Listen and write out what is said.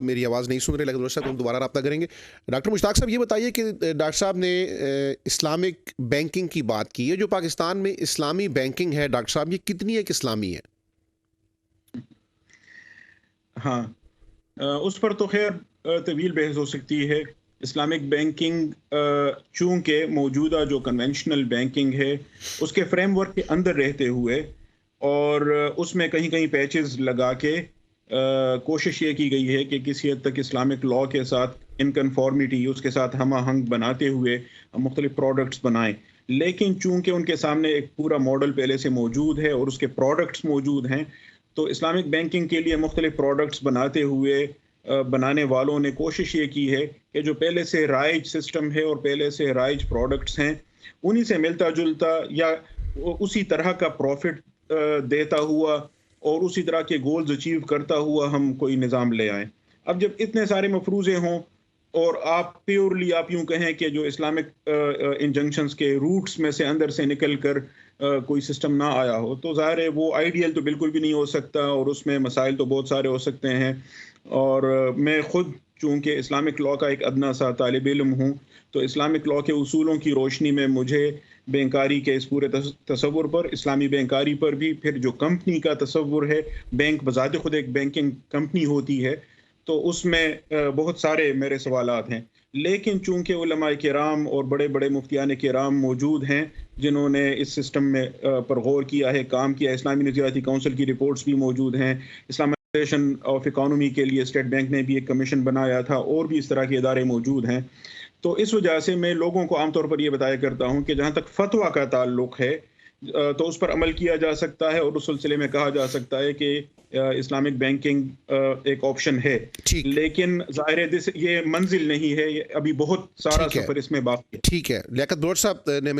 मेरी आवाज़ नहीं सुन रहे, लेकिन डॉक्टर साहब हम दोबारा रब्ता करेंगे। डॉक्टर मुश्ताक साहब ये बताइए कि डॉक्टर साहब ने इस्लामिक बैंकिंग की बात की है। जो पाकिस्तान में इस्लामी बैंकिंग है डॉक्टर साहब, ये कितनी एक इस्लामी है? हाँ, उस पर तो खैर तवील बहस हो सकती है। इस्लामिक बैंकिंग चूँकि मौजूदा जो कन्वेंशनल बैंकिंग है, उसके फ्रेमवर्क के अंदर रहते हुए और उसमें कहीं-कहीं पैचेज़ लगा के कोशिश ये की गई है कि किसी हद तक इस्लामिक लॉ के साथ इन कन्फॉर्मिटी उसके साथ हम-आहंग बनाते हुए मुख्तलिफ प्रोडक्ट्स बनाएँ। लेकिन चूँकि उनके सामने एक पूरा मॉडल पहले से मौजूद है और उसके प्रोडक्ट्स मौजूद हैं, तो इस्लामिक बैंकिंग के लिए मुख्तलिफ प्रोडक्ट्स बनाते हुए बनाने वालों ने कोशिश ये की है कि जो पहले से राइज सिस्टम है और पहले से राइज प्रोडक्ट्स हैं, उन्हीं से मिलता-जुलता या उसी तरह का प्रॉफ़िट देता हुआ और उसी तरह के गोल्स अचीव करता हुआ हम कोई निज़ाम ले आएँ। अब जब इतने सारे मफ़रूज़े हों और आप प्योरली आप यूँ कहें कि जो इस्लामिक इंजंक्शंस के रूट्स में से अंदर से निकल कर कोई सिस्टम ना आया हो, तो ज़ाहिर है वो आइडियल तो बिल्कुल भी नहीं हो सकता और उसमें मसाइल तो बहुत सारे हो सकते हैं। और मैं खुद चूँकि इस्लामिक लॉ का एक अदना सा तालिब इल्म हूँ, तो इस्लामिक लॉ के उसूलों की रोशनी में मुझे बैंकारी के इस पूरे तसव्वुर पर, इस्लामी बैंकारी पर भी, फिर जो कंपनी का तसव्वुर है, बैंक बज़ात खुद एक बैंकिंग कंपनी होती है, तो उसमें बहुत सारे मेरे सवालात हैं। लेकिन चूँकि उलमाए किराम और बड़े-बड़े मुफ्तियान किराम मौजूद हैं, जिन्होंने इस सिस्टम में पर गौर किया है, काम किया है, इस्लामी नज़रियाती काउंसिल की रिपोर्ट्स भी मौजूद हैं, इस्लामाइजेशन ऑफ इकोनॉमी के लिए स्टेट बैंक ने भी एक कमीशन बनाया था और भी इस तरह के इदारे मौजूद हैं। तो इस वजह से मैं लोगों को आम तौर पर ये बताया करता हूँ कि जहाँ तक फ़तवा का ताल्लुक है तो उस पर अमल किया जा सकता है और उस सिलसिले में कहा जा सकता है कि इस्लामिक बैंकिंग एक ऑप्शन है। ठीक लेकिन ज़ाहिर है ये मंज़िल नहीं है, ये अभी बहुत सारा ठीक है सफ़र इसमें बाकी है। ठीक है। लियाकत डॉक्टर साहब ने